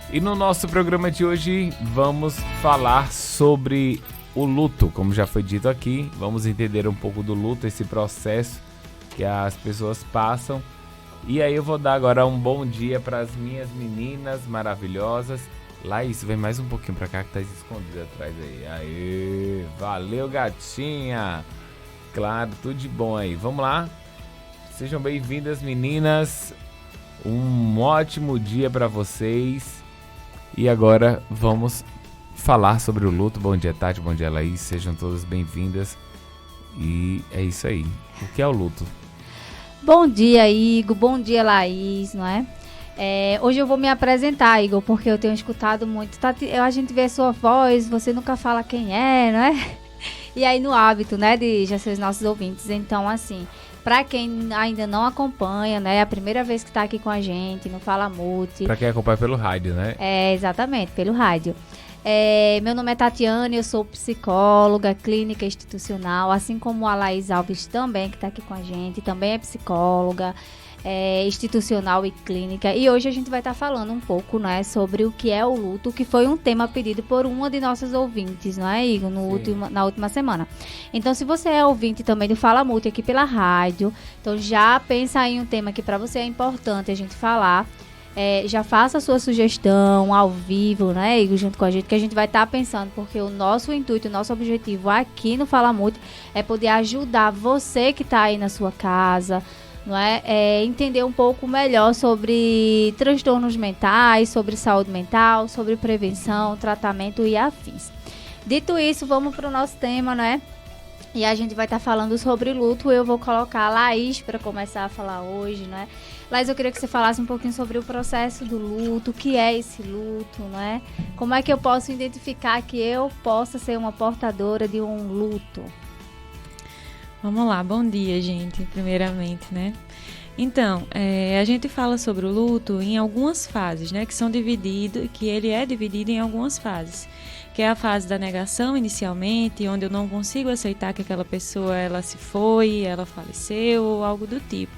E no nosso programa de hoje vamos falar sobre o luto, como já foi dito aqui. Vamos entender um pouco do luto, esse processo que as pessoas passam. E aí eu vou dar agora um bom dia para as minhas meninas maravilhosas. Laís, vem mais um pouquinho pra cá que tá escondida atrás aí. Aê, valeu gatinha. Claro, tudo de bom aí. Vamos lá. Sejam bem-vindas, meninas. Um ótimo dia para vocês. E agora vamos falar sobre o luto. Bom dia, Tati. Bom dia, Laís. Sejam todas bem-vindas. E é isso aí. O que é o luto? Bom dia, Igor. Bom dia, Laís, não é? Hoje eu vou me apresentar, Igor, porque eu tenho escutado muito. A gente vê a sua voz, você nunca fala quem é, não é? E aí no hábito, né, de já ser os nossos ouvintes. Então, assim, pra quem ainda não acompanha, né, é a primeira vez que tá aqui com a gente, no Fala Mute. Pra quem acompanha pelo rádio, né? Exatamente, pelo rádio. Meu nome é Tatiana, eu sou psicóloga, clínica institucional, assim como a Laís Alves também, que tá aqui com a gente, também é psicóloga, institucional e clínica. E hoje a gente vai estar falando um pouco, né, sobre o que é o luto, que foi um tema pedido por uma de nossas ouvintes, não é, Igor, na última semana. Então, se você é ouvinte também do Fala Multi aqui pela rádio, então já pensa em um tema que para você é importante a gente falar. Já faça a sua sugestão ao vivo, né, Igor, junto com a gente, que a gente vai estar pensando, porque o nosso intuito, o nosso objetivo aqui no Fala Multi é poder ajudar você que está aí na sua casa, não é? Entender um pouco melhor sobre transtornos mentais, sobre saúde mental, sobre prevenção, tratamento e afins. Dito isso, vamos para o nosso tema, né? E a gente vai estar falando sobre luto. Eu vou colocar a Laís para começar a falar hoje, né? Laís, eu queria que você falasse um pouquinho sobre o processo do luto, o que é esse luto, né? Como é que eu posso identificar que eu possa ser uma portadora de um luto? Vamos lá, bom dia, gente, primeiramente, né? Então, a gente fala sobre o luto em algumas fases, né? Que ele é dividido em algumas fases. Que é a fase da negação inicialmente, onde eu não consigo aceitar que aquela pessoa, ela se foi, ela faleceu ou algo do tipo.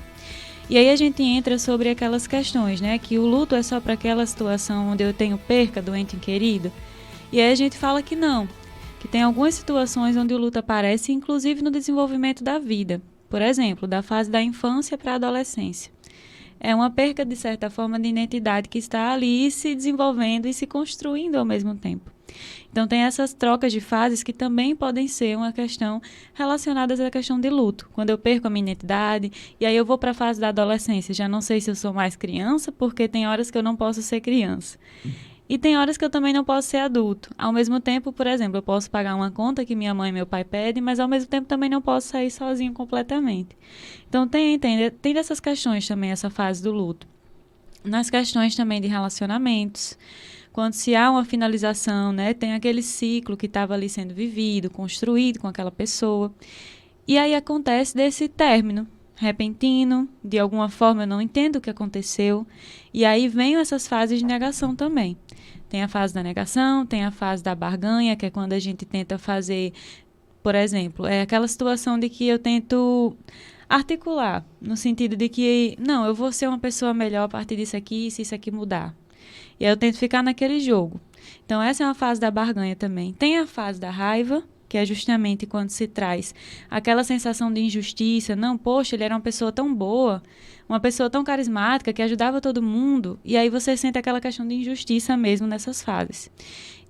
E aí a gente entra sobre aquelas questões, né? Que o luto é só para aquela situação onde eu tenho perca do ente querido. E aí a gente fala que não. Que tem algumas situações onde o luto aparece, inclusive no desenvolvimento da vida. Por exemplo, da fase da infância para a adolescência. É uma perca, de certa forma, de identidade que está ali se desenvolvendo e se construindo ao mesmo tempo. Então, tem essas trocas de fases que também podem ser uma questão relacionadas à questão de luto. Quando eu perco a minha identidade, e aí eu vou para a fase da adolescência. Já não sei se eu sou mais criança, porque tem horas que eu não posso ser criança. E tem horas que eu também não posso ser adulto. Ao mesmo tempo, por exemplo, eu posso pagar uma conta que minha mãe e meu pai pedem, mas ao mesmo tempo também não posso sair sozinho completamente. Então tem dessas questões também, essa fase do luto. Nas questões também de relacionamentos, quando se há uma finalização, né, tem aquele ciclo que estava ali sendo vivido, construído com aquela pessoa. E aí acontece desse término repentino, de alguma forma eu não entendo o que aconteceu, e aí vem essas fases de negação também. Tem a fase da negação, tem a fase da barganha, que é quando a gente tenta fazer, por exemplo, é aquela situação de que eu tento articular, no sentido de que, não, eu vou ser uma pessoa melhor a partir disso aqui, se isso aqui mudar. E aí eu tento ficar naquele jogo. Então essa é uma fase da barganha também. Tem a fase da raiva, que é justamente quando se traz aquela sensação de injustiça. Não, poxa, ele era uma pessoa tão boa, uma pessoa tão carismática, que ajudava todo mundo. E aí você sente aquela questão de injustiça mesmo nessas fases.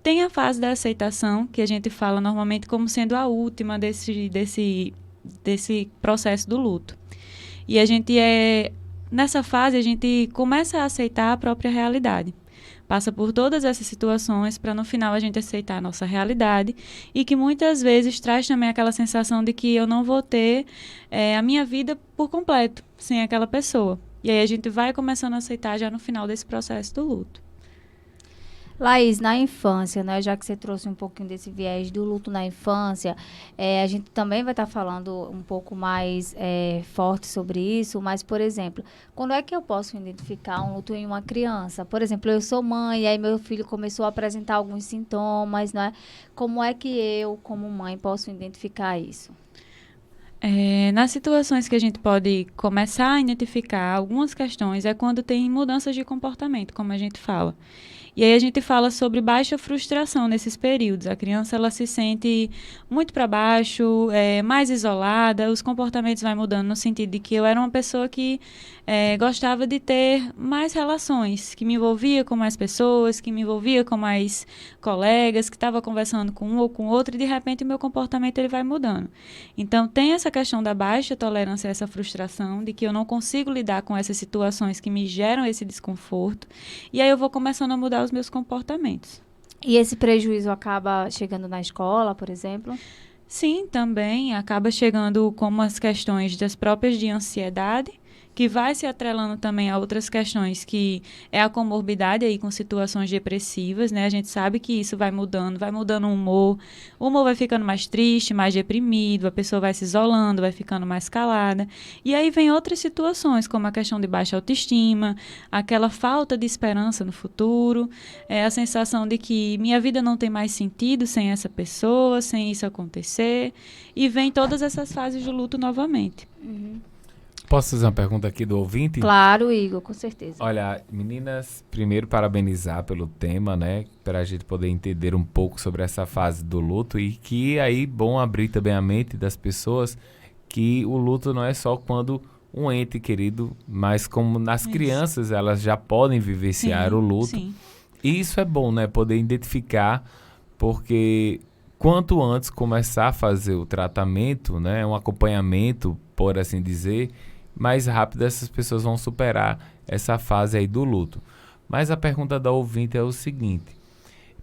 Tem a fase da aceitação, que a gente fala normalmente como sendo a última desse processo do luto. E nessa fase, a gente começa a aceitar a própria realidade. Passa por todas essas situações para no final a gente aceitar a nossa realidade e que muitas vezes traz também aquela sensação de que eu não vou ter a minha vida por completo sem aquela pessoa. E aí a gente vai começando a aceitar já no final desse processo do luto. Laís, na infância, né, já que você trouxe um pouquinho desse viés do luto na infância, a gente também vai estar falando um pouco mais forte sobre isso, mas, por exemplo, quando é que eu posso identificar um luto em uma criança? Por exemplo, eu sou mãe, e aí meu filho começou a apresentar alguns sintomas, né? Como é que eu, como mãe, posso identificar isso? Nas situações que a gente pode começar a identificar algumas questões é quando tem mudanças de comportamento, como a gente fala. E aí a gente fala sobre baixa frustração nesses períodos. A criança ela se sente muito para baixo, mais isolada, os comportamentos vão mudando no sentido de que eu era uma pessoa que gostava de ter mais relações, que me envolvia com mais pessoas, que me envolvia com mais colegas, que estava conversando com um ou com outro, e de repente o meu comportamento ele vai mudando. Então tem essa questão da baixa tolerância a essa frustração, de que eu não consigo lidar com essas situações que me geram esse desconforto, e aí eu vou começando a mudar os meus comportamentos. E esse prejuízo acaba chegando na escola, por exemplo? Sim, também acaba chegando como as questões das próprias de ansiedade, que vai se atrelando também a outras questões, que é a comorbidade aí com situações depressivas, né? A gente sabe que isso vai mudando o humor vai ficando mais triste, mais deprimido, a pessoa vai se isolando, vai ficando mais calada. E aí vem outras situações, como a questão de baixa autoestima, aquela falta de esperança no futuro, a sensação de que minha vida não tem mais sentido sem essa pessoa, sem isso acontecer, e vem todas essas fases do luto novamente. Uhum. Posso fazer uma pergunta aqui do ouvinte? Claro, Igor, com certeza. Olha, meninas, primeiro parabenizar pelo tema, né? Para a gente poder entender um pouco sobre essa fase do luto, e que aí bom abrir também a mente das pessoas que o luto não é só quando um ente querido, mas como nas crianças elas já podem vivenciar o luto. Sim. E isso é bom, né? Poder identificar, porque quanto antes começar a fazer o tratamento, né? Um acompanhamento, por assim dizer, mais rápido essas pessoas vão superar essa fase aí do luto. Mas a pergunta da ouvinte é o seguinte: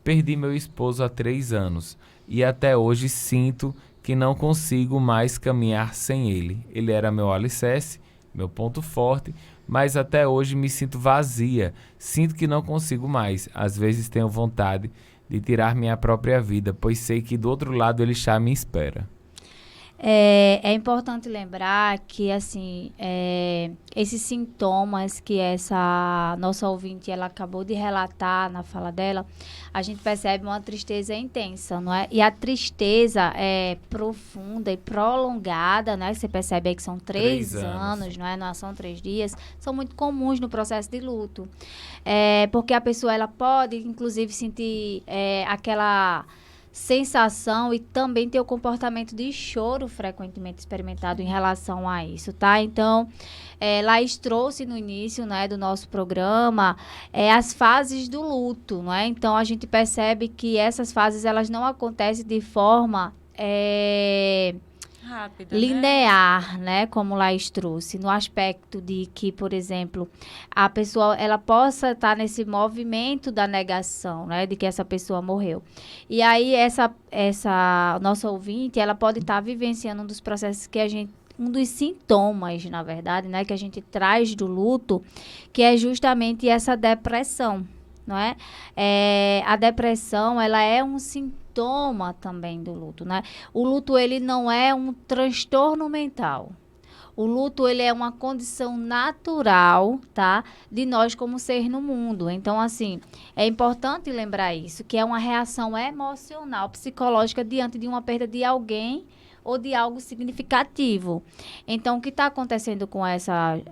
perdi meu esposo há 3 anos e até hoje sinto que não consigo mais caminhar sem ele. Ele era meu alicerce, meu ponto forte, mas até hoje me sinto vazia. Sinto que não consigo mais. Às vezes tenho vontade de tirar minha própria vida, pois sei que do outro lado ele já me espera. É importante lembrar que, assim, esses sintomas que essa nossa ouvinte ela acabou de relatar na fala dela, a gente percebe uma tristeza intensa, não é? E a tristeza é profunda e prolongada, né? Você percebe aí que são 3 anos, não é? Não são 3 dias. São muito comuns no processo de luto. Porque a pessoa ela pode, inclusive, sentir aquela sensação e também ter o comportamento de choro frequentemente experimentado em relação a isso, tá? Então, Laís trouxe no início, né, do nosso programa as fases do luto, não é? Então, a gente percebe que essas fases, elas não acontecem de forma rápida, linear, né? Como Laís trouxe, no aspecto de que, por exemplo, a pessoa ela possa estar nesse movimento da negação, né? De que essa pessoa morreu. E aí essa nossa ouvinte, ela pode estar vivenciando um dos processos que um dos sintomas, na verdade, né? Que a gente traz do luto, que é justamente essa depressão, não é? A depressão, ela é um sintoma também do luto, né? O luto, ele não é um transtorno mental. O luto, ele é uma condição natural, tá? De nós como ser no mundo. Então, assim, é importante lembrar isso, que é uma reação emocional, psicológica diante de uma perda de alguém ou de algo significativo. Então, o que está acontecendo com essa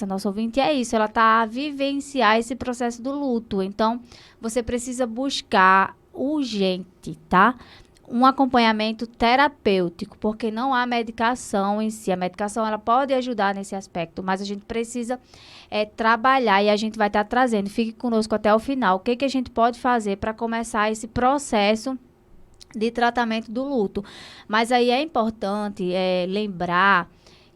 nossa ouvinte é isso, ela está a vivenciar esse processo do luto. Então, você precisa buscar urgente, tá? Um acompanhamento terapêutico, porque não há medicação em si. A medicação, ela pode ajudar nesse aspecto, mas a gente precisa trabalhar, e a gente vai estar trazendo. Fique conosco até o final. O que a gente pode fazer para começar esse processo de tratamento do luto? Mas aí é importante lembrar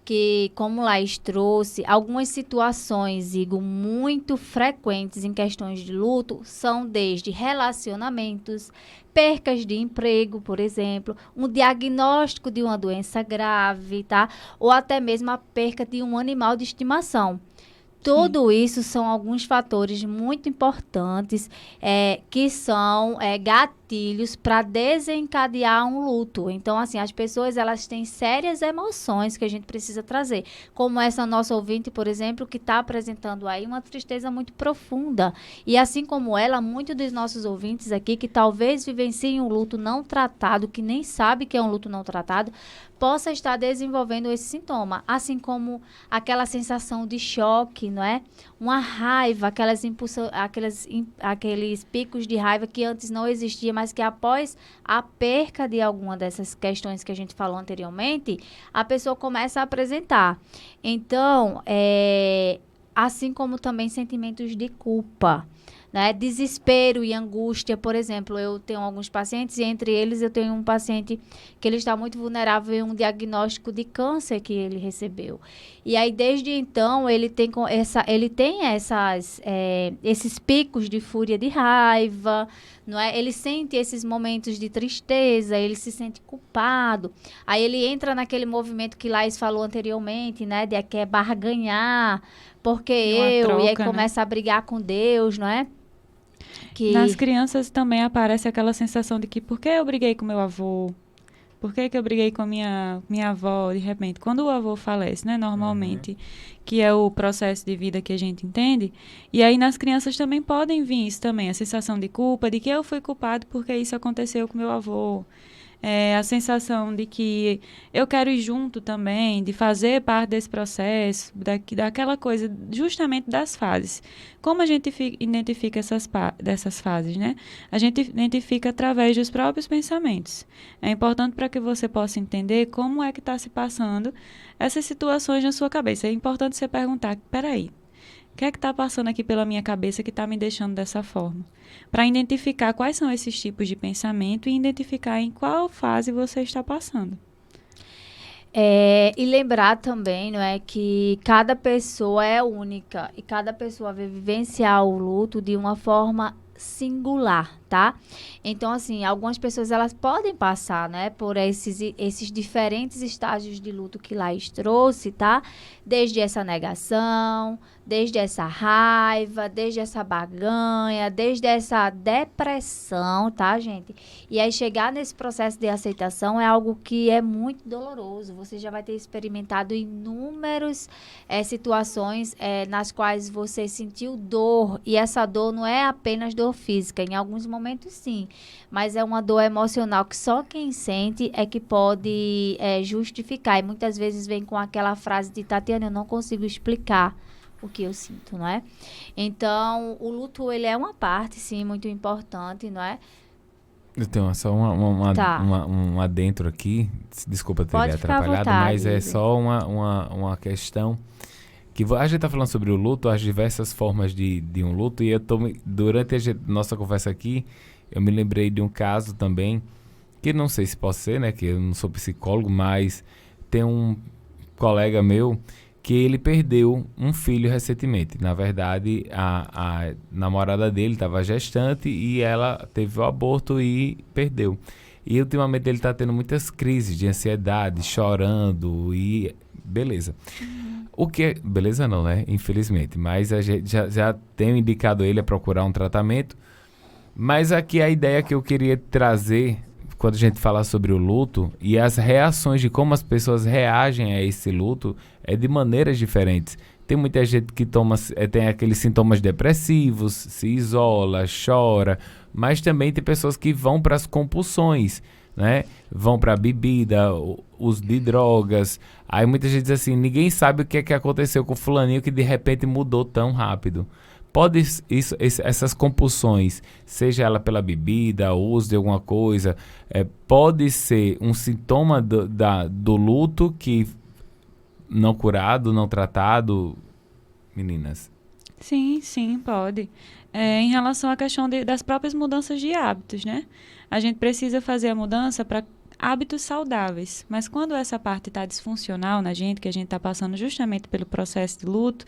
que, como Laís trouxe, algumas situações, Igor, muito frequentes em questões de luto são desde relacionamentos, percas de emprego, por exemplo, um diagnóstico de uma doença grave, tá? Ou até mesmo a perca de um animal de estimação. Tudo isso são alguns fatores muito importantes que são gatilhos gatilhos para desencadear um luto. Então, assim, as pessoas, elas têm sérias emoções que a gente precisa trazer. Como essa nossa ouvinte, por exemplo, que está apresentando aí uma tristeza muito profunda. E assim como ela, muitos dos nossos ouvintes aqui, que talvez vivenciem um luto não tratado, que nem sabe que é um luto não tratado, possa estar desenvolvendo esse sintoma. Assim como aquela sensação de choque, não é? Uma raiva, aqueles picos de raiva que antes não existia, mas que após a perca de alguma dessas questões que a gente falou anteriormente, a pessoa começa a apresentar. Então, assim como também sentimentos de culpa, né? Desespero e angústia. Por exemplo, eu tenho alguns pacientes e entre eles eu tenho um paciente que ele está muito vulnerável em um diagnóstico de câncer que ele recebeu. E aí, desde então, ele tem esses picos de fúria de raiva, não é? Ele sente esses momentos de tristeza, ele se sente culpado. Aí ele entra naquele movimento que Laís falou anteriormente, né? De que é barganhar, porque troca, e aí começa a brigar com Deus, não é? Nas crianças também aparece aquela sensação de que por que eu briguei com meu avô? Por que eu briguei com a minha avó, de repente? Quando o avô falece, né, normalmente, que é o processo de vida que a gente entende, e aí nas crianças também podem vir isso também, a sensação de culpa, de que eu fui culpado porque isso aconteceu com meu avô. A sensação de que eu quero ir junto também, de fazer parte desse processo, daquela coisa, justamente das fases. Como a gente identifica dessas fases, né? A gente identifica através dos próprios pensamentos. É importante para que você possa entender como é que está se passando essas situações na sua cabeça. É importante você perguntar, peraí, o que é que está passando aqui pela minha cabeça que está me deixando dessa forma? Para identificar quais são esses tipos de pensamento e identificar em qual fase você está passando. E lembrar também, não é, que cada pessoa é única e cada pessoa vai vivenciar o luto de uma forma singular, tá? Então, assim, algumas pessoas, elas podem passar, né, por esses diferentes estágios de luto que Laís trouxe, tá? Desde essa negação, desde essa raiva, desde essa barganha, desde essa depressão, tá, gente? E aí chegar nesse processo de aceitação é algo que é muito doloroso. Você já vai ter experimentado inúmeras situações nas quais você sentiu dor, e essa dor não é apenas dor física, em alguns momentos sim, mas é uma dor emocional que só quem sente é que pode justificar, e muitas vezes vem com aquela frase de Tatiana, eu não consigo explicar o que eu sinto, não é? Então, o luto, ele é uma parte, sim, muito importante, não é? Eu tenho só um adentro aqui, desculpa ter Pode ficar à atrapalhado, vontade, mas é Iver. só uma questão que a gente está falando sobre o luto, as diversas formas de um luto, e durante a nossa conversa aqui, eu me lembrei de um caso também, que não sei se pode ser, né, que eu não sou psicólogo, mas tem um colega meu que ele perdeu um filho recentemente. Na verdade, a namorada dele estava gestante e ela teve o aborto e perdeu. E ultimamente ele está tendo muitas crises de ansiedade, chorando e... Beleza. O que... Beleza não, né? Infelizmente. Mas a gente já tem indicado ele a procurar um tratamento. Mas aqui a ideia que eu queria trazer, quando a gente fala sobre o luto e as reações de como as pessoas reagem a esse luto, é de maneiras diferentes. Tem muita gente que tem aqueles sintomas depressivos, se isola, chora, mas também tem pessoas que vão para as compulsões, né? Vão para a bebida, uso de drogas. Aí muita gente diz assim, ninguém sabe o que é que aconteceu com o fulaninho que de repente mudou tão rápido. Pode essas compulsões, seja ela pela bebida, uso de alguma coisa, pode ser um sintoma do luto que não curado, não tratado, meninas? Sim, pode. Em relação à questão das próprias mudanças de hábitos, né? A gente precisa fazer a mudança para hábitos saudáveis, mas quando essa parte está disfuncional na gente, que a gente está passando justamente pelo processo de luto,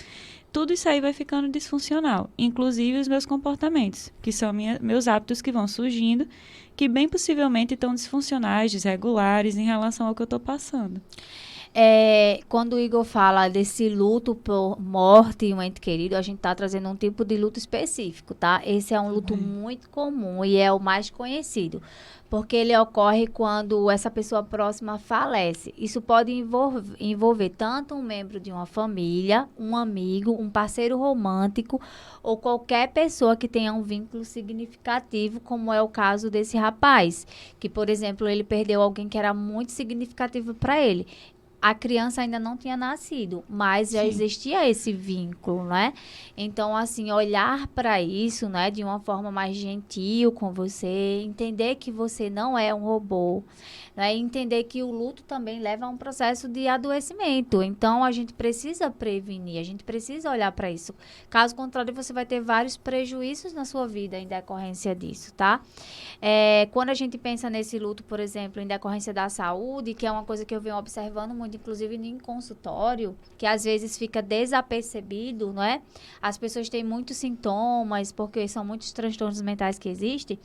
tudo isso aí vai ficando disfuncional, inclusive os meus comportamentos, que são meus hábitos que vão surgindo, que bem possivelmente estão disfuncionais, desregulares em relação ao que eu estou passando. Quando o Igor fala desse luto por morte de um ente querido, a gente está trazendo um tipo de luto específico, tá? Esse é um luto muito comum e é o mais conhecido, porque ele ocorre quando essa pessoa próxima falece. Isso pode envolver tanto um membro de uma família, um amigo, um parceiro romântico ou qualquer pessoa que tenha um vínculo significativo, como é o caso desse rapaz, que, por exemplo, ele perdeu alguém que era muito significativo para ele. A criança ainda não tinha nascido, mas já existia esse vínculo, né? Então, assim, olhar para isso, né, de uma forma mais gentil com você, entender que você não é um robô, né? Entender que o luto também leva a um processo de adoecimento. Então, a gente precisa prevenir, a gente precisa olhar para isso. Caso contrário, você vai ter vários prejuízos na sua vida em decorrência disso, tá? Quando a gente pensa nesse luto, por exemplo, em decorrência da saúde, que é uma coisa que eu venho observando muito, inclusive em consultório, que às vezes fica desapercebido, não é? As pessoas têm muitos sintomas, porque são muitos transtornos mentais que existem,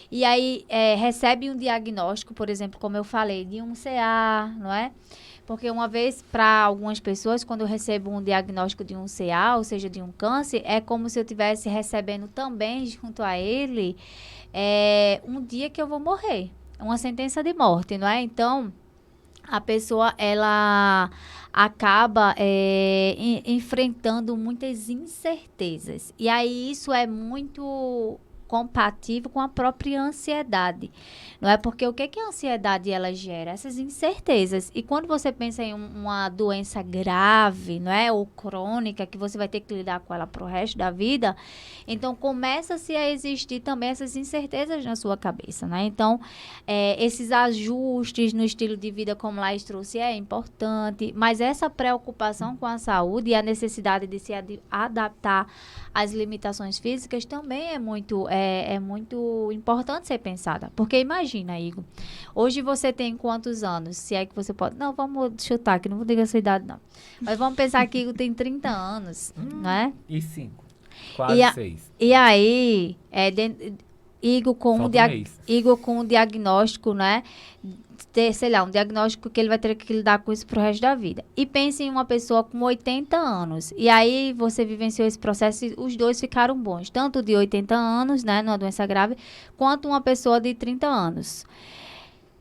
e aí recebe um diagnóstico, por exemplo, como eu falei, de um CA, não é? Porque uma vez, para algumas pessoas, quando eu recebo um diagnóstico de um CA, ou seja, de um câncer, é como se eu estivesse recebendo também, junto a ele, um dia que eu vou morrer. Uma sentença de morte, não é? Então, a pessoa, ela acaba enfrentando muitas incertezas. E aí, isso é muito compatível com a própria ansiedade, não é? Porque o que a ansiedade ela gera? Essas incertezas. E quando você pensa em uma doença grave, não é? Ou crônica, que você vai ter que lidar com ela pro resto da vida, então começa-se a existir também essas incertezas na sua cabeça, né? Então, esses ajustes no estilo de vida, como Laís trouxe, é importante, mas essa preocupação com a saúde e a necessidade de se adaptar às limitações físicas também é muito importante ser pensada. Porque imagina, Igor, hoje você tem quantos anos? Se é que você pode... Não, vamos chutar aqui, não vou dizer a sua idade, não. Mas vamos pensar que Igor tem 30 anos, não é? E 5. Quase 6. E aí, Igor com um diagnóstico, né? Sei lá, um diagnóstico que ele vai ter que lidar com isso pro resto da vida. E pense em uma pessoa com 80 anos. E aí você vivenciou esse processo e os dois ficaram bons. Tanto de 80 anos, né, numa doença grave, quanto uma pessoa de 30 anos.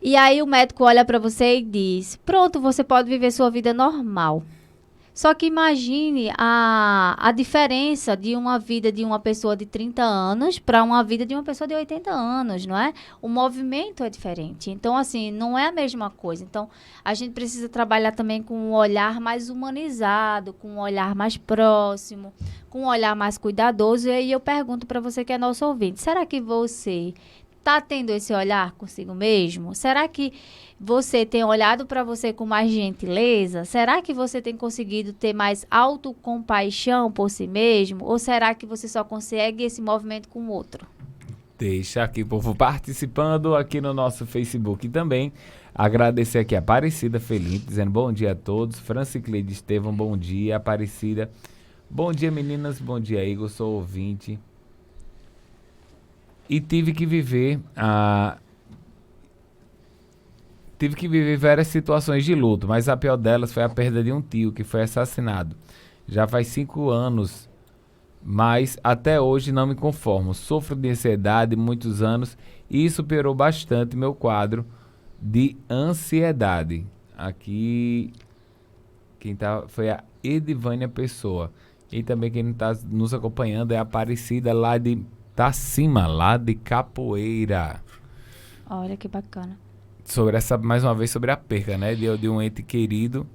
E aí o médico olha para você e diz: pronto, você pode viver sua vida normal. Só que imagine a diferença de uma vida de uma pessoa de 30 anos para uma vida de uma pessoa de 80 anos, não é? O movimento é diferente. Então, assim, não é a mesma coisa. Então, a gente precisa trabalhar também com um olhar mais humanizado, com um olhar mais próximo, com um olhar mais cuidadoso. E aí eu pergunto para você que é nosso ouvinte, será que você está tendo esse olhar consigo mesmo? Será que você tem olhado para você com mais gentileza? Será que você tem conseguido ter mais autocompaixão por si mesmo? Ou será que você só consegue esse movimento com o outro? Deixa aqui o povo participando aqui no nosso Facebook também. Agradecer aqui a Aparecida Felipe, dizendo bom dia a todos. Francicleide Estevam, bom dia. Aparecida, bom dia meninas, bom dia Igor, sou ouvinte. E tive que viver várias situações de luto, mas a pior delas foi a perda de um tio que foi assassinado. Já faz 5 anos, mas até hoje não me conformo. Sofro de ansiedade muitos anos e isso piorou bastante meu quadro de ansiedade. Aqui quem foi a Edivânia Pessoa. E também quem está nos acompanhando é a Aparecida lá de Tacima, lá de Capoeira. Olha que bacana. Mais uma vez sobre a perca, né? De um ente querido.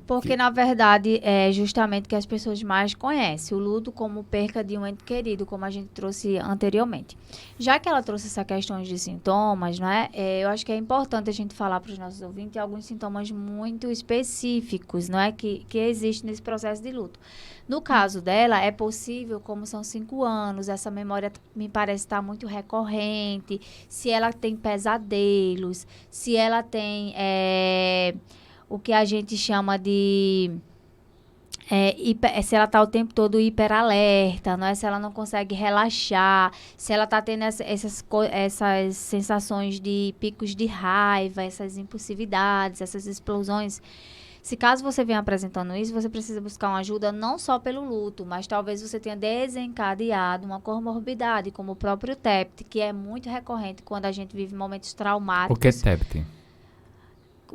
Porque, na verdade, é justamente que as pessoas mais conhecem o luto como perca de um ente querido, como a gente trouxe anteriormente. Já que ela trouxe essa questão de sintomas, não é? Eu acho que é importante a gente falar para os nossos ouvintes alguns sintomas muito específicos, não é? Que existem nesse processo de luto. No caso dela, é possível, como são 5 anos, essa memória me parece estar muito recorrente, se ela tem pesadelos, se ela tem o que a gente chama de... se ela está o tempo todo hiperalerta, não é? Se ela não consegue relaxar, se ela está tendo essas sensações de picos de raiva, essas impulsividades, essas explosões. Se caso você venha apresentando isso, você precisa buscar uma ajuda não só pelo luto, mas talvez você tenha desencadeado uma comorbidade, como o próprio TEPT, que é muito recorrente quando a gente vive momentos traumáticos. O que é TEPT?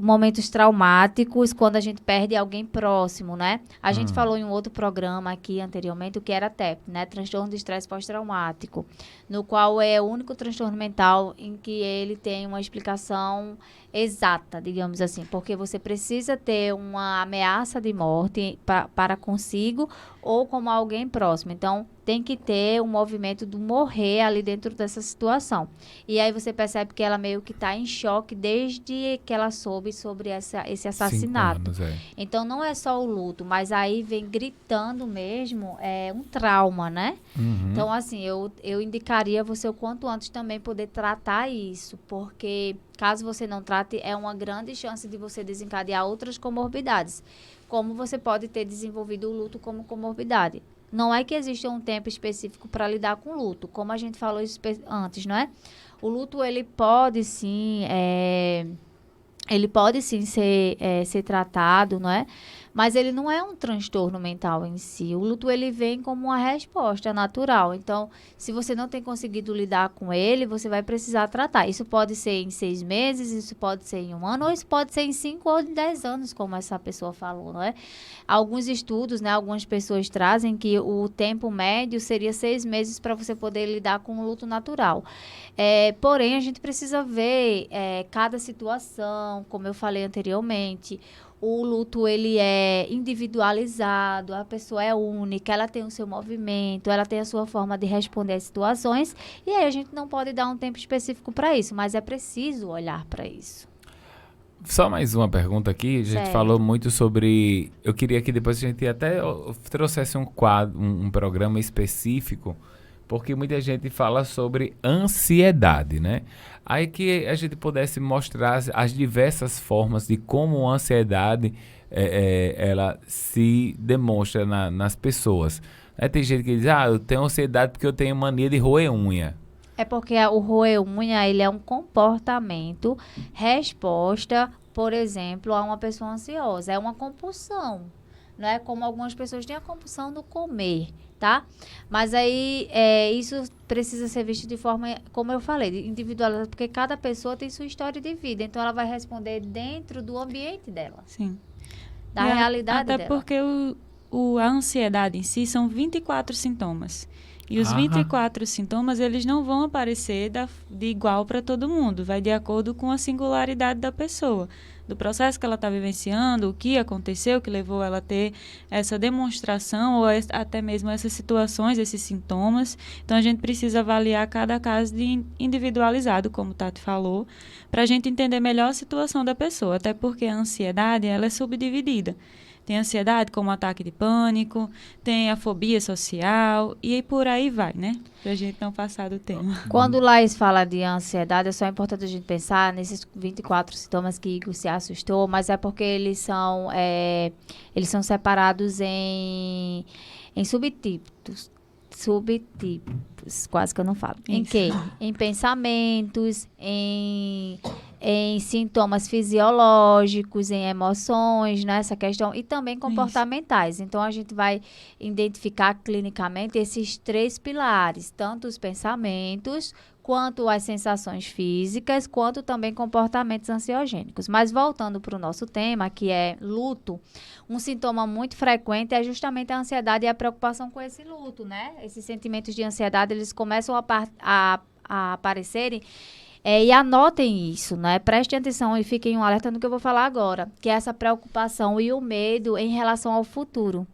Momentos traumáticos, quando a gente perde alguém próximo, né? A gente falou em um outro programa aqui anteriormente, o que era TEP, né? Transtorno de estresse pós-traumático, no qual é o único transtorno mental em que ele tem uma explicação exata, digamos assim, porque você precisa ter uma ameaça de morte para consigo ou como alguém próximo. Então, tem que ter um movimento do morrer ali dentro dessa situação. E aí você percebe que ela meio que está em choque desde que ela soube sobre esse assassinato. 5 anos, Então, não é só o luto, mas aí vem gritando mesmo um trauma, né? Então, assim, eu indicaria você o quanto antes também poder tratar isso, porque caso você não trate, é uma grande chance de você desencadear outras comorbidades. Como você pode ter desenvolvido o luto como comorbidade. Não é que exista um tempo específico para lidar com o luto, como a gente falou antes, não é? O luto, ele pode sim ser tratado, não é? Mas ele não é um transtorno mental em si. O luto, ele vem como uma resposta natural. Então, se você não tem conseguido lidar com ele, você vai precisar tratar. Isso pode ser em 6 meses, isso pode ser em 1 ano, ou isso pode ser em 5 ou em 10 anos, como essa pessoa falou, não é? Alguns estudos, né, algumas pessoas trazem que o tempo médio seria 6 meses para você poder lidar com o luto natural. Porém, a gente precisa ver cada situação, como eu falei anteriormente. O luto, ele é individualizado, a pessoa é única, ela tem o seu movimento, ela tem a sua forma de responder às situações, e aí a gente não pode dar um tempo específico para isso, mas é preciso olhar para isso. Só mais uma pergunta aqui. A gente Certo. falou muito sobre... Eu queria que depois a gente até trouxesse um quadro, um programa específico, porque muita gente fala sobre ansiedade, né? Aí que a gente pudesse mostrar as diversas formas de como a ansiedade ela se demonstra nas pessoas. Tem gente que diz, eu tenho ansiedade porque eu tenho mania de roer unha. É porque o roer unha, ele é um comportamento, resposta, por exemplo, a uma pessoa ansiosa. É uma compulsão, né? Como algumas pessoas têm a compulsão do comer, tá? Mas aí, isso precisa ser visto de forma, como eu falei, individualizada, porque cada pessoa tem sua história de vida. Então, ela vai responder dentro do ambiente dela, Sim. da realidade até dela. Porque a ansiedade em si são 24 sintomas. E os 24 sintomas, eles não vão aparecer de igual para todo mundo. Vai de acordo com a singularidade da pessoa, do processo que ela está vivenciando, o que aconteceu, que levou ela a ter essa demonstração ou até mesmo essas situações, esses sintomas. Então, a gente precisa avaliar cada caso individualizado, como o Tati falou, para a gente entender melhor a situação da pessoa. Até porque a ansiedade, ela é subdividida. Tem ansiedade como ataque de pânico, tem a fobia social e por aí vai, né? Pra gente não passar do tema. Quando o Laís fala de ansiedade, é só importante a gente pensar nesses 24 sintomas que Igor se assustou, mas é porque eles são separados em subtipos. Quase que eu não falo. Isso. Em quê? Em pensamentos, em sintomas fisiológicos, em emoções, né, essa questão, e também comportamentais. Isso. Então, a gente vai identificar clinicamente esses 3 pilares, tanto os pensamentos, quanto as sensações físicas, quanto também comportamentos ansiogênicos. Mas voltando para o nosso tema, que é luto, um sintoma muito frequente é justamente a ansiedade e a preocupação com esse luto, né? Esses sentimentos de ansiedade, eles começam a aparecerem. E anotem isso, né? Prestem atenção e fiquem um alerta no que eu vou falar agora, que é essa preocupação e o medo em relação ao futuro.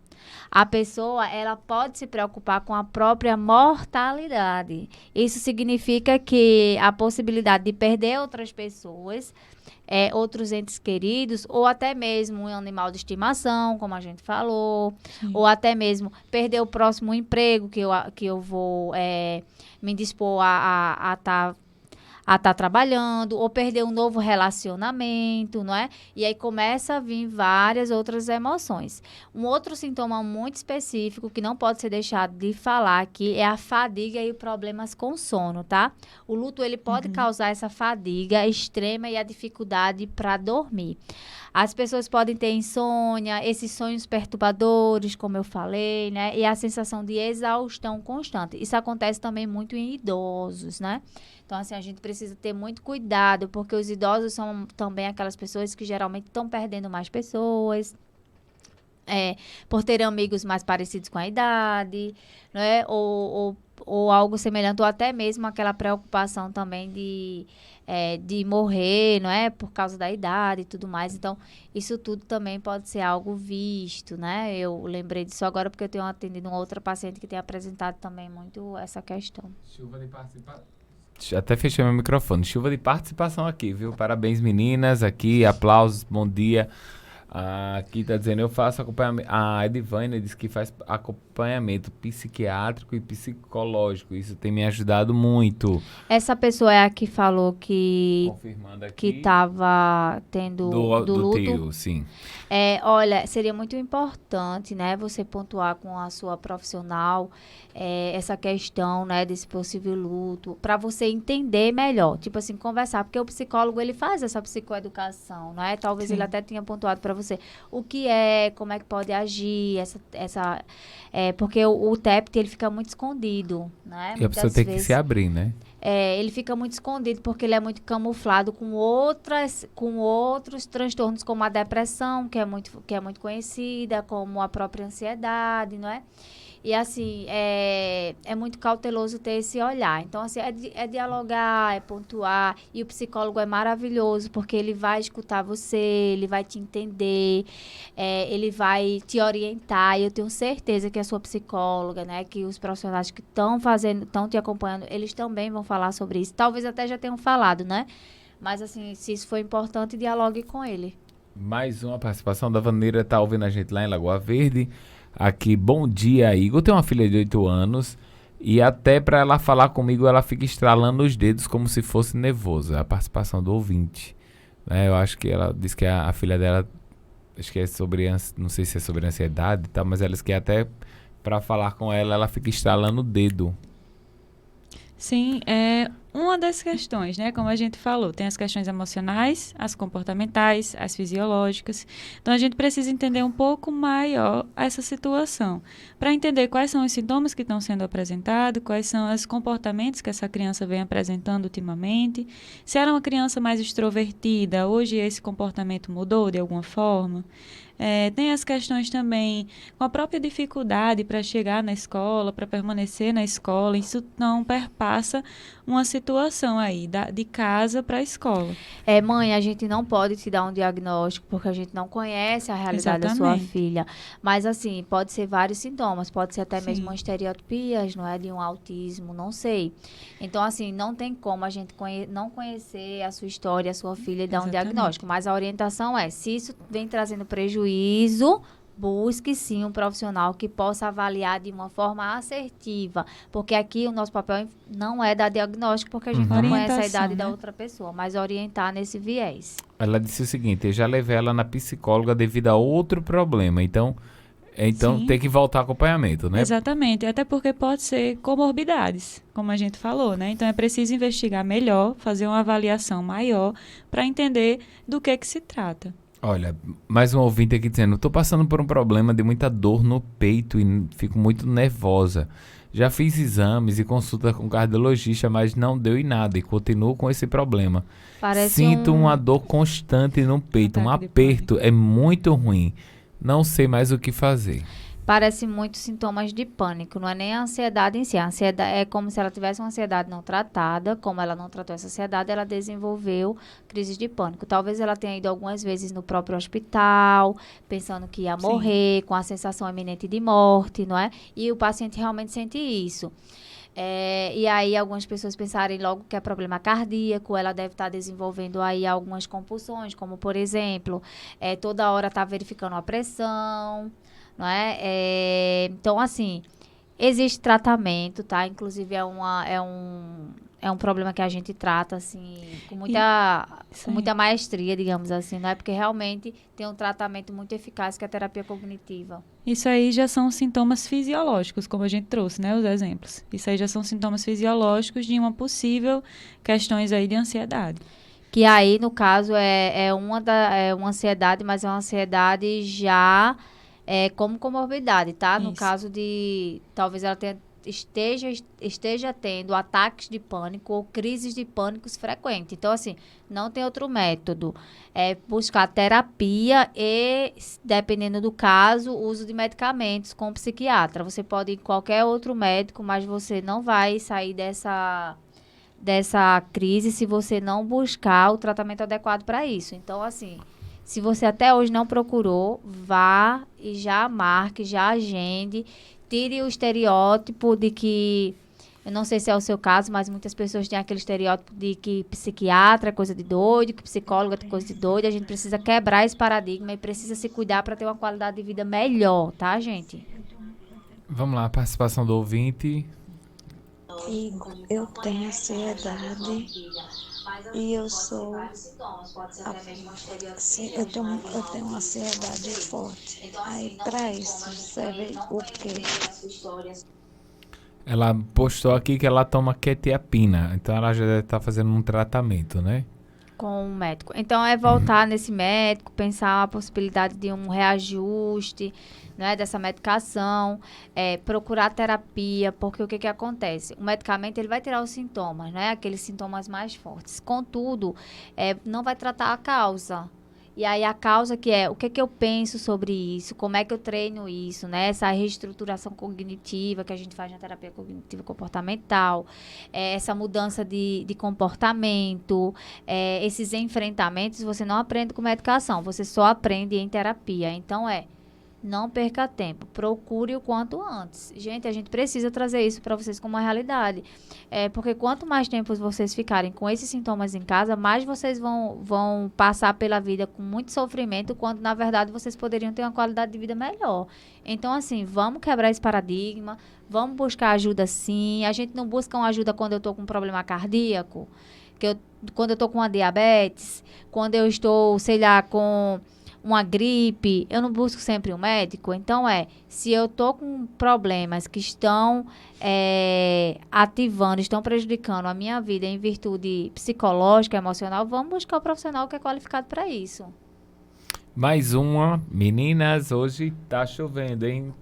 A pessoa, ela pode se preocupar com a própria mortalidade. Isso significa que a possibilidade de perder outras pessoas, outros entes queridos, ou até mesmo um animal de estimação, como a gente falou, sim, ou até mesmo perder o próximo emprego que eu vou me dispor a a estar trabalhando, ou perder um novo relacionamento, não é? E aí começa a vir várias outras emoções. Um outro sintoma muito específico que não pode ser deixado de falar aqui é a fadiga e problemas com sono, tá? O luto, ele pode causar essa fadiga extrema e a dificuldade para dormir. As pessoas podem ter insônia, esses sonhos perturbadores, como eu falei, né? E a sensação de exaustão constante. Isso acontece também muito em idosos, né? Então, assim, a gente precisa ter muito cuidado, porque os idosos são também aquelas pessoas que geralmente estão perdendo mais pessoas, por ter amigos mais parecidos com a idade, né? Ou algo semelhante, ou até mesmo aquela preocupação também de morrer, não é? Por causa da idade e tudo mais. Então, isso tudo também pode ser algo visto, né? Eu lembrei disso agora porque eu tenho atendido uma outra paciente que tem apresentado também muito essa questão. Chuva de participação. Até fechei meu microfone. Chuva de participação aqui, viu? Parabéns, meninas. Aqui, aplausos, bom dia. Aqui tá dizendo, eu faço acompanhamento. A Edivânia diz que faz acompanhamento psiquiátrico e psicológico. Isso tem me ajudado muito. Essa pessoa é a que falou Confirmando aqui. que estava tendo do luto. Tio, sim. Olha, seria muito importante, né, você pontuar com a sua profissional essa questão, né, desse possível luto, para você entender melhor, tipo assim, conversar, porque o psicólogo, ele faz essa psicoeducação, né, talvez Sim. ele até tenha pontuado para você o que é, como é que pode agir, porque o TEPT, ele fica muito escondido, né, E a pessoa tem que se abrir, né? ele fica muito escondido porque ele é muito camuflado com outros transtornos, como a depressão, que é muito conhecida, como a própria ansiedade, não é? E, assim, é muito cauteloso ter esse olhar. Então, assim, é dialogar, é pontuar. E o psicólogo é maravilhoso, porque ele vai escutar você, ele vai te entender, ele vai te orientar. E eu tenho certeza que a sua psicóloga, né, que os profissionais que estão te acompanhando, eles também vão falar sobre isso. Talvez até já tenham falado, né? Mas, assim, se isso for importante, dialogue com ele. Mais uma participação da Vaneira, tá ouvindo a gente lá em Lagoa Verde. Aqui, bom dia, Igor. Tem uma filha de 8 anos e até para ela falar comigo, ela fica estralando os dedos como se fosse nervosa. A participação do ouvinte. Né? Eu acho que ela disse que a filha dela, acho que é sobre, não sei se é sobre ansiedade e tal, mas ela disse que até para falar com ela, ela fica estralando o dedo. Sim, é uma das questões, né? Como a gente falou, tem as questões emocionais, as comportamentais, as fisiológicas. Então, a gente precisa entender um pouco maior essa situação, para entender quais são os sintomas que estão sendo apresentados, quais são os comportamentos que essa criança vem apresentando ultimamente. Se era uma criança mais extrovertida, hoje esse comportamento mudou de alguma forma. Tem as questões também com a própria dificuldade para chegar na escola, para permanecer na escola. Isso não perpassa uma situação aí, de casa para a escola. Mãe, a gente não pode te dar um diagnóstico porque a gente não conhece a realidade da sua Exatamente. filha. Mas, assim, pode ser vários sintomas, pode ser até Sim. mesmo uma estereotipia, não é? De um autismo, não sei. Então, assim, não tem como a gente não conhecer a sua história, a sua filha e dar um Exatamente. diagnóstico. Mas a orientação se isso vem trazendo prejuízo, busque sim um profissional que possa avaliar de uma forma assertiva, porque aqui o nosso papel não é dar diagnóstico, porque a gente não conhece a Orientação, idade da né? outra pessoa, mas orientar nesse viés. Ela disse o seguinte, eu já levei ela na psicóloga devido a outro problema, então Sim. tem que voltar ao acompanhamento, né? Exatamente, até porque pode ser comorbidades, como a gente falou, né? Então é preciso investigar melhor, fazer uma avaliação maior para entender do que se trata. Olha, mais um ouvinte aqui dizendo, estou passando por um problema de muita dor no peito e fico muito nervosa. Já fiz exames e consulta com cardiologista, mas não deu em nada e continuo com esse problema. Sinto uma dor constante no peito, um Ataque de aperto, é muito ruim. Não sei mais o que fazer. Parece muito sintomas de pânico, não é nem a ansiedade em si. A ansiedade é como se ela tivesse uma ansiedade não tratada, como ela não tratou essa ansiedade, ela desenvolveu crises de pânico. Talvez ela tenha ido algumas vezes no próprio hospital, pensando que ia morrer, com a sensação iminente de morte, não é? E o paciente realmente sente isso. E aí algumas pessoas pensarem logo que é problema cardíaco, ela deve estar desenvolvendo aí algumas compulsões, como por exemplo, toda hora tá verificando a pressão, não é? Então, assim, Existe tratamento, tá? Inclusive é um problema que a gente trata, assim, com muita maestria, digamos assim, não é? Porque realmente tem um tratamento muito eficaz que é a terapia cognitiva. Isso aí já são sintomas fisiológicos, como a gente trouxe, né, os exemplos. Isso aí já são sintomas fisiológicos de uma possível questões aí de ansiedade. Que aí, no caso, é uma ansiedade, mas é uma ansiedade já como comorbidade, tá? No Isso. caso de, talvez ela esteja tendo ataques de pânico ou crises de pânicos frequentes. Então, assim, não tem outro método. É buscar terapia e, dependendo do caso, uso de medicamentos com o psiquiatra. Você pode ir em qualquer outro médico, mas você não vai sair dessa crise se você não buscar o tratamento adequado para isso. Então, assim, se você até hoje não procurou, vá e já marque, já agende, tire o estereótipo de que, eu não sei se é o seu caso, mas muitas pessoas têm aquele estereótipo de que psiquiatra é coisa de doido, que psicólogo é coisa de doido. A gente precisa quebrar esse paradigma e precisa se cuidar para ter uma qualidade de vida melhor, tá, gente? Vamos lá, participação do ouvinte. Eu tenho ansiedade e eu tenho uma ansiedade forte. Aí para isso serve o quê? Ela postou aqui que ela toma quetiapina, então ela já deve estar fazendo um tratamento, né? Com o médico. Então, é voltar nesse médico, pensar a possibilidade de um reajuste, né, dessa medicação, procurar terapia, porque o que que acontece? O medicamento, ele vai tirar os sintomas, né, aqueles sintomas mais fortes. Contudo, não vai tratar a causa. E aí, a causa que é o que que eu penso sobre isso, como é que eu treino isso, né, essa reestruturação cognitiva que a gente faz na terapia cognitiva comportamental, essa mudança de comportamento, esses enfrentamentos você não aprende com medicação, você só aprende em terapia. Então, não perca tempo, procure o quanto antes. Gente, a gente precisa trazer isso para vocês como uma realidade. Porque quanto mais tempo vocês ficarem com esses sintomas em casa, mais vocês vão passar pela vida com muito sofrimento, quando na verdade vocês poderiam ter uma qualidade de vida melhor. Então, assim, vamos quebrar esse paradigma, vamos buscar ajuda sim. A gente não busca uma ajuda quando eu estou com um problema cardíaco, quando eu estou com uma diabetes, quando eu estou, sei lá, com uma gripe, eu não busco sempre um médico. Então, se eu tô com problemas que estão ativando, estão prejudicando a minha vida em virtude psicológica, emocional, vamos buscar o profissional que é qualificado para isso. Mais uma. Meninas, hoje tá chovendo, hein?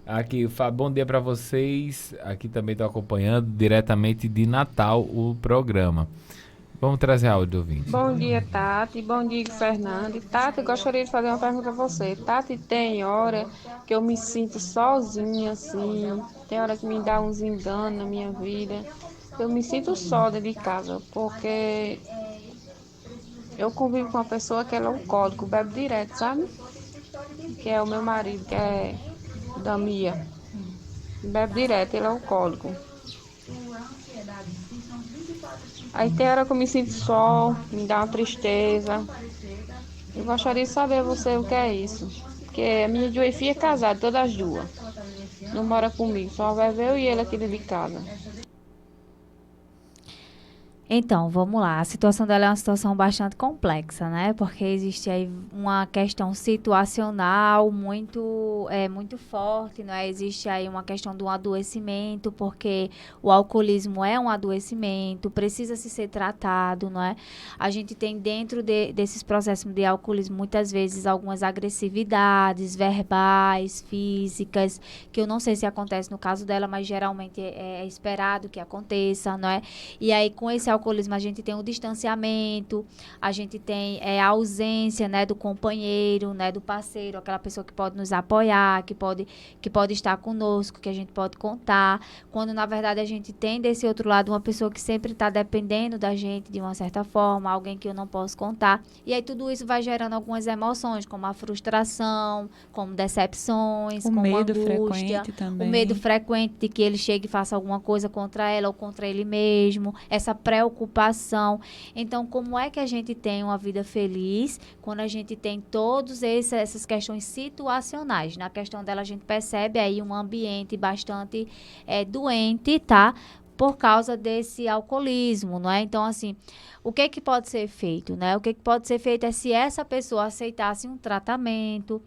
Aqui, bom dia para vocês. Aqui também tô acompanhando diretamente de Natal o programa. Vamos trazer áudio do ouvinte. Bom dia, Tati. Bom dia, Fernando. Tati, eu gostaria de fazer uma pergunta a você. Tati, tem hora que eu me sinto sozinha, assim. Tem hora que me dá uns enganos na minha vida. Eu me sinto só dentro de casa, porque eu convivo com uma pessoa que ela é alcoólico, bebe direto, sabe? Que é o meu marido, que é da Mia. Bebe direto, ele é alcoólico. Aí tem hora que eu me sinto só, me dá uma tristeza. Eu gostaria de saber você o que é isso. Porque a minha duas filhas é casada, todas as duas. Não mora comigo, só vai ver eu e ele aqui dentro de casa. Então, vamos lá. A situação dela é uma situação bastante complexa, né? Porque existe aí uma questão situacional muito forte, né? Existe aí uma questão de um adoecimento, porque o alcoolismo é um adoecimento, precisa se ser tratado, não é? A gente tem dentro desses processos de alcoolismo, muitas vezes, algumas agressividades verbais, físicas, que eu não sei se acontece no caso dela, mas geralmente é esperado que aconteça, não é? E aí, com esse alcoolismo, a gente tem o distanciamento, a gente tem a ausência, né, do companheiro, né, do parceiro, aquela pessoa que pode nos apoiar, que pode estar conosco, que a gente pode contar, quando na verdade a gente tem desse outro lado uma pessoa que sempre está dependendo da gente de uma certa forma, alguém que eu não posso contar. E aí tudo isso vai gerando algumas emoções, como a frustração, como decepções, como medo angústia, frequente também. o medo frequente de que ele chegue e faça alguma coisa contra ela ou contra ele mesmo, essa preocupação preocupação. Então, como é que a gente tem uma vida feliz quando a gente tem todas essas questões situacionais? Na questão dela, a gente percebe aí um ambiente bastante doente, tá? Por causa desse alcoolismo, não é? Então, assim, o que pode ser feito, né? O que pode ser feito é se essa pessoa aceitasse um tratamento.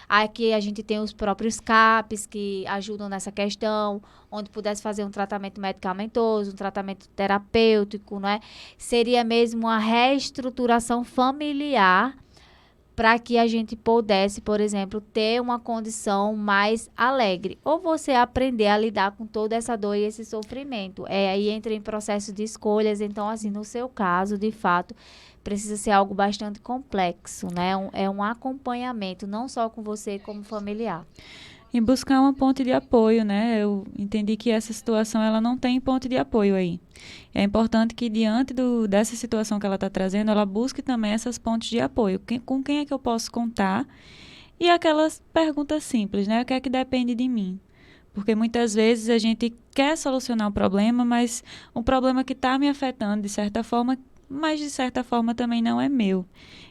Aqui a gente tem os próprios CAPs que ajudam nessa questão, onde pudesse fazer um tratamento medicamentoso, um tratamento terapêutico, né? Seria mesmo uma reestruturação familiar para que a gente pudesse, por exemplo, ter uma condição mais alegre. Ou você aprender a lidar com toda essa dor e esse sofrimento. Aí entra em processo de escolhas. Então, assim, no seu caso, de fato, precisa ser algo bastante complexo, né? É um acompanhamento, não só com você como familiar. E buscar uma ponte de apoio, né? Eu entendi que essa situação ela não tem ponte de apoio aí. É importante que diante dessa situação que ela está trazendo, ela busque também essas pontes de apoio. Com quem é que eu posso contar? E aquelas perguntas simples, né? O que é que depende de mim? Porque muitas vezes a gente quer solucionar um problema, mas um problema que está me afetando de certa forma, mas de certa forma também não é meu.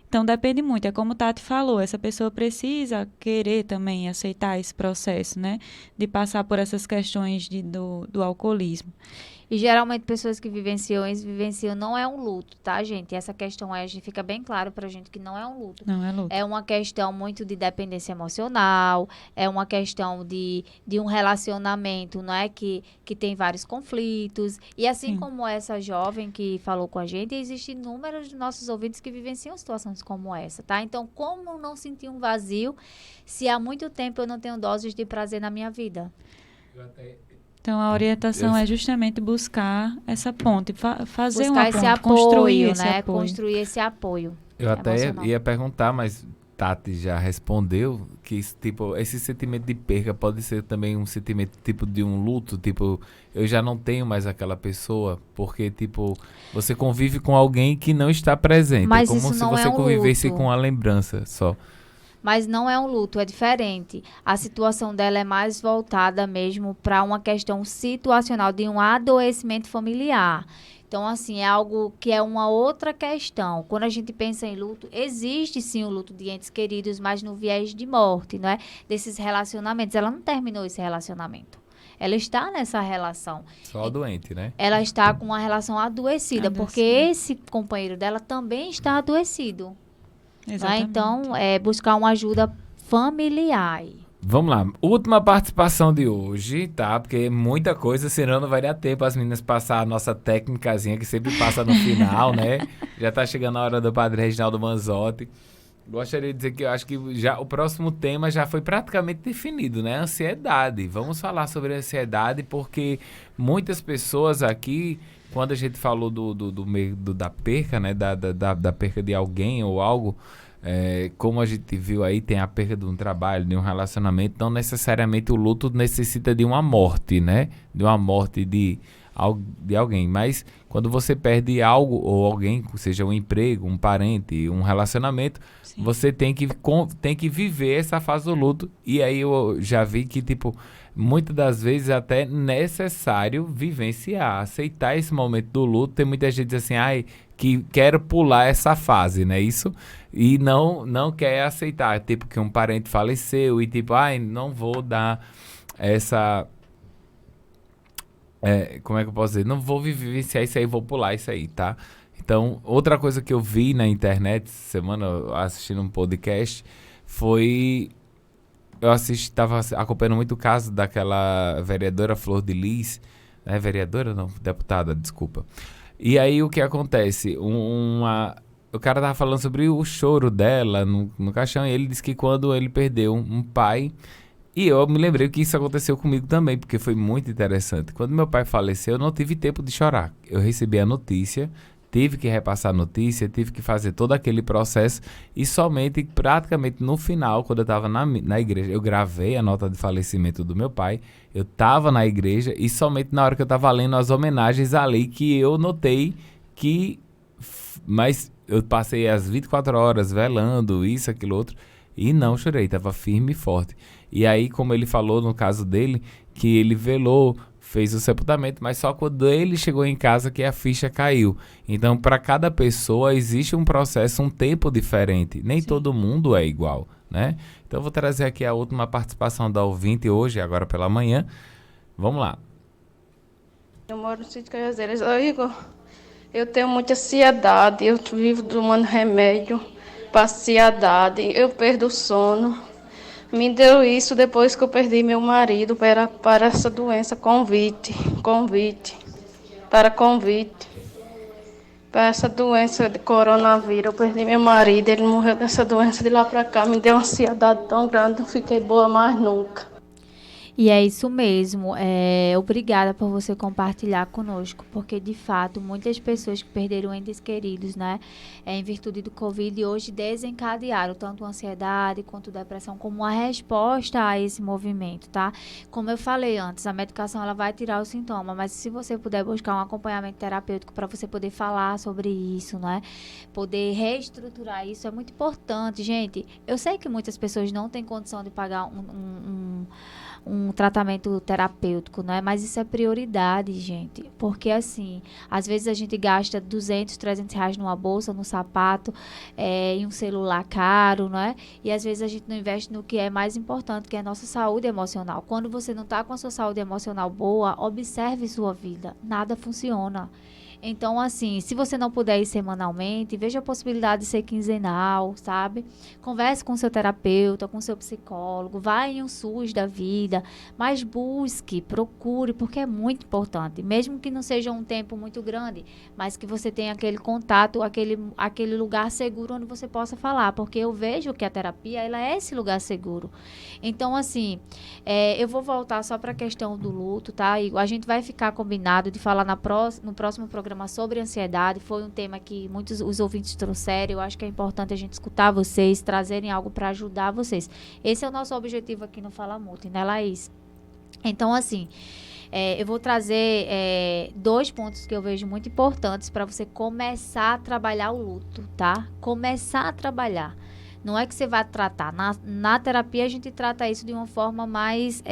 Então, depende muito. É como o Tati falou, essa pessoa precisa querer também aceitar esse processo, né? De passar por essas questões do alcoolismo. E geralmente pessoas que vivenciam não é um luto, tá, gente? Essa questão aí, a gente fica bem claro pra gente que não é um luto. Não é luto. É uma questão muito de dependência emocional, é uma questão de um relacionamento, não é? Que tem vários conflitos. E assim como essa jovem que falou com a gente, existem inúmeros de nossos ouvintes que vivenciam situações como essa, tá? Então, como não sentir um vazio se há muito tempo eu não tenho doses de prazer na minha vida? Então, a orientação é justamente buscar essa ponte, fazer buscar uma esse ponte, apoio, construir esse né? apoio. Construir esse apoio. Eu até emocional. ia perguntar, mas Tati já respondeu que tipo, esse sentimento de perca pode ser também um sentimento tipo de um luto, tipo, eu já não tenho mais aquela pessoa, porque tipo, você convive com alguém que não está presente. Mas é como isso se não você é um convivesse luto. com a lembrança só. Mas não é um luto, é diferente. A situação dela é mais voltada mesmo para uma questão situacional de um adoecimento familiar. Então, assim, é algo que é uma outra questão. Quando a gente pensa em luto, existe sim o luto de entes queridos, mas no viés de morte, não é? Desses relacionamentos. Ela não terminou esse relacionamento. Ela está nessa relação. Só doente, né? Ela está com uma relação adoecida, porque esse companheiro dela também está adoecido. Exatamente. Então, buscar uma ajuda familiar. Vamos lá, última participação de hoje, tá? Porque é muita coisa, senão não vai dar tempo as meninas passar a nossa técnicazinha, que sempre passa no final, né? Já tá chegando a hora do Padre Reginaldo Manzotti. Gostaria de dizer que eu acho que já, o próximo tema já foi praticamente definido, né? Ansiedade. Vamos falar sobre ansiedade, porque muitas pessoas aqui, quando a gente falou da perca, né? Da perca de alguém ou algo, como a gente viu aí, tem a perda de um trabalho, de um relacionamento, não necessariamente o luto necessita de uma morte, né? De uma morte de alguém, mas quando você perde algo ou alguém, seja um emprego, um parente, um relacionamento, sim, você tem que viver essa fase do luto. E aí eu já vi que, tipo, muitas das vezes é até necessário vivenciar, aceitar esse momento do luto. Tem muita gente assim, que quer pular essa fase, né? Isso, e não quer aceitar, tipo, que um parente faleceu e tipo, não vou dar essa... como é que eu posso dizer? Não vou vivenciar isso aí, vou pular isso aí, tá? Então, outra coisa que eu vi na internet, semana, assistindo um podcast, foi... Eu estava acompanhando muito o caso daquela vereadora Flor de Lis, né? Vereadora não, deputada, desculpa. E aí o que acontece? O cara tava falando sobre o choro dela no caixão, e ele disse que quando ele perdeu um pai... E eu me lembrei que isso aconteceu comigo também, porque foi muito interessante. Quando meu pai faleceu, eu não tive tempo de chorar. Eu recebi a notícia, tive que repassar a notícia, tive que fazer todo aquele processo, e somente, praticamente no final, quando eu estava na igreja, eu gravei a nota de falecimento do meu pai, eu estava na igreja, e somente na hora que eu estava lendo as homenagens ali, que eu notei que... Mas eu passei as 24 horas velando, isso, aquilo, outro, e não chorei, estava firme e forte. E aí, como ele falou no caso dele, que ele velou, fez o sepultamento, mas só quando ele chegou em casa que a ficha caiu. Então, para cada pessoa existe um processo, um tempo diferente. Nem todo mundo é igual, né? Então, eu vou trazer aqui a última participação da ouvinte hoje, agora pela manhã. Vamos lá. Eu moro no sítio Cajazeiras. Ô, Igor, eu tenho muita ansiedade, eu vivo tomando remédio para ansiedade, eu perdo o sono. Me deu isso depois que eu perdi meu marido para essa doença, convite, para essa doença de coronavírus. Eu perdi meu marido, ele morreu dessa doença de lá para cá, me deu uma ansiedade tão grande, não fiquei boa mais nunca. E é isso mesmo. Obrigada por você compartilhar conosco, porque de fato muitas pessoas que perderam entes queridos, né, em virtude do Covid, hoje desencadearam tanto ansiedade quanto depressão como uma resposta a esse movimento, tá? Como eu falei antes, a medicação ela vai tirar o sintoma, mas se você puder buscar um acompanhamento terapêutico para você poder falar sobre isso, né, poder reestruturar isso é muito importante, gente. Eu sei que muitas pessoas não têm condição de pagar um tratamento terapêutico, né? Mas isso é prioridade, gente. Porque, assim, às vezes a gente gasta 200, 300 reais numa bolsa, num sapato, em um celular caro, né? E às vezes a gente não investe no que é mais importante, que é a nossa saúde emocional. Quando você não está com a sua saúde emocional boa, observe sua vida. Nada funciona. Então, assim, se você não puder ir semanalmente, veja a possibilidade de ser quinzenal, sabe? Converse com seu terapeuta, com seu psicólogo, vá em um SUS da vida, mas busque, procure, porque é muito importante. Mesmo que não seja um tempo muito grande, mas que você tenha aquele contato, aquele lugar seguro onde você possa falar, porque eu vejo que a terapia, ela é esse lugar seguro. Então, assim, eu vou voltar só para a questão do luto, tá, Igor? A gente vai ficar combinado de falar no próximo programa sobre ansiedade. Foi um tema que muitos os ouvintes trouxeram. Eu acho que é importante a gente escutar vocês, trazerem algo para ajudar vocês. Esse é o nosso objetivo aqui no Fala Multi, né, Laís? Então, assim, eu vou trazer 2 pontos que eu vejo muito importantes para você começar a trabalhar o luto, tá? Começar a trabalhar. Não é que você vai tratar. Na terapia, a gente trata isso de uma forma mais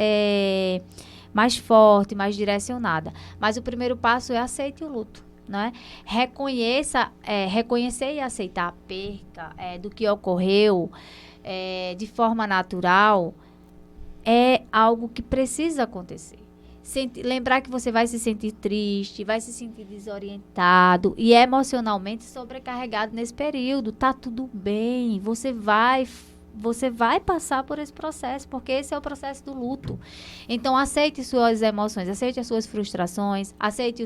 forte, mais direcionada. Mas o primeiro passo é aceite o luto. Né? Reconhecer e aceitar a perca do que ocorreu de forma natural é algo que precisa acontecer. Lembrar que você vai se sentir triste, vai se sentir desorientado e emocionalmente sobrecarregado nesse período. Tá tudo bem, você vai passar por esse processo, porque esse é o processo do luto. Então, aceite suas emoções, aceite as suas frustrações, aceite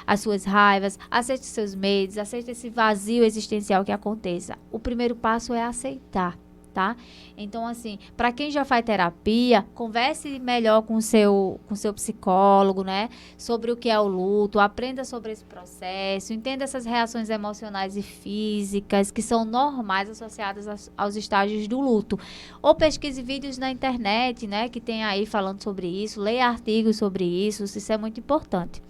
as suas raivas, aceite os seus medos, aceite esse vazio existencial que aconteça. O primeiro passo é aceitar, tá? Então, assim, para quem já faz terapia, converse melhor com o seu psicólogo, né? Sobre o que é o luto, aprenda sobre esse processo, entenda essas reações emocionais e físicas que são normais associadas aos estágios do luto. Ou pesquise vídeos na internet, né? Que tem aí falando sobre isso, leia artigos sobre isso é muito importante.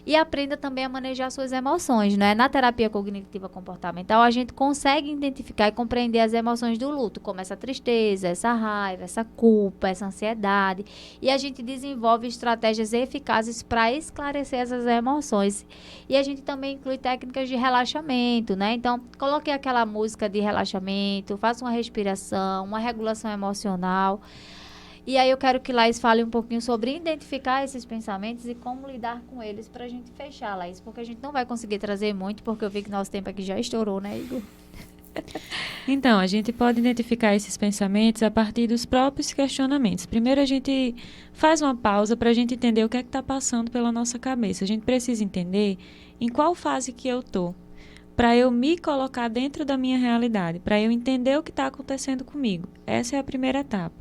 E aprenda também a manejar suas emoções, né? Na terapia cognitiva comportamental, a gente consegue identificar e compreender as emoções do luto, como essa tristeza, essa raiva, essa culpa, essa ansiedade. E a gente desenvolve estratégias eficazes para esclarecer essas emoções. E a gente também inclui técnicas de relaxamento, né? Então, coloque aquela música de relaxamento, faça uma respiração, uma regulação emocional. E aí eu quero que Laís fale um pouquinho sobre identificar esses pensamentos e como lidar com eles para a gente fechar, Laís, porque a gente não vai conseguir trazer muito, porque eu vi que nosso tempo aqui já estourou, né, Igor? Então, a gente pode identificar esses pensamentos a partir dos próprios questionamentos. Primeiro, a gente faz uma pausa para a gente entender o que é que está passando pela nossa cabeça. A gente precisa entender em qual fase que eu estou, para eu me colocar dentro da minha realidade, para eu entender o que está acontecendo comigo. Essa é a primeira etapa.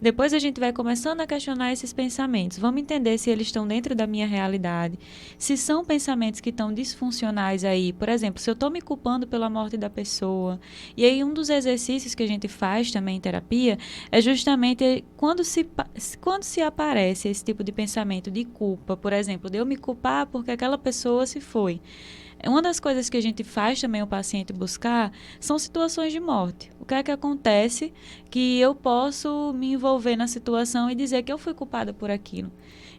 Depois a gente vai começando a questionar esses pensamentos. Vamos entender se eles estão dentro da minha realidade. Se são pensamentos que estão disfuncionais aí. Por exemplo, se eu estou me culpando pela morte da pessoa. E aí um dos exercícios que a gente faz também em terapia é justamente quando se aparece esse tipo de pensamento de culpa. Por exemplo, de eu me culpar porque aquela pessoa se foi. Uma das coisas que a gente faz também o paciente buscar são situações de morte. O que é que acontece que eu posso me envolver na situação e dizer que eu fui culpada por aquilo?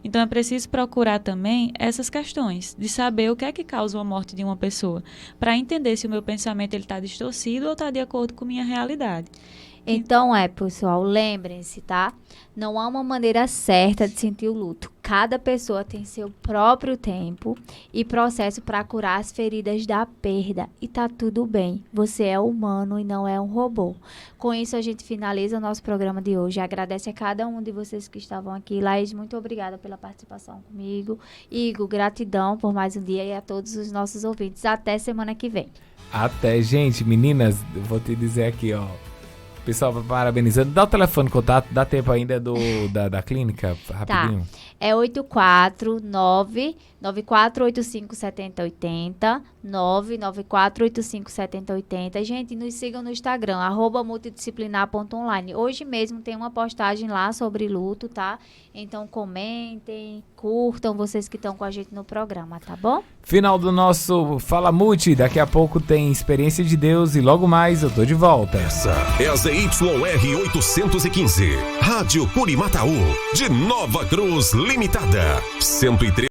Então é preciso procurar também essas questões, de saber o que é que causa a morte de uma pessoa, para entender se o meu pensamento está distorcido ou está de acordo com a minha realidade. Então pessoal, lembrem-se, tá? Não há uma maneira certa de sentir o luto. Cada pessoa tem seu próprio tempo e processo para curar as feridas da perda. E tá tudo bem. Você é humano e não é um robô. Com isso, a gente finaliza o nosso programa de hoje. Agradece a cada um de vocês que estavam aqui. Laís, muito obrigada pela participação comigo. Igor, gratidão por mais um dia e a todos os nossos ouvintes. Até semana que vem. Até, gente. Meninas, eu vou te dizer aqui, ó. Pessoal, parabenizando. Dá o telefone de contato, dá tempo ainda da clínica, rapidinho. Tá. É 849-9485-7080, 99485-7080. Gente, nos sigam no Instagram, @multidisciplinar.online. Hoje mesmo tem uma postagem lá sobre luto, tá? Então comentem, curtam, vocês que estão com a gente no programa, tá bom? Final do nosso Fala Multi. Daqui a pouco tem Experiência de Deus e logo mais eu tô de volta. Essa é a ZYR 815, Rádio Curimataú, de Nova Cruz Limitada, 103.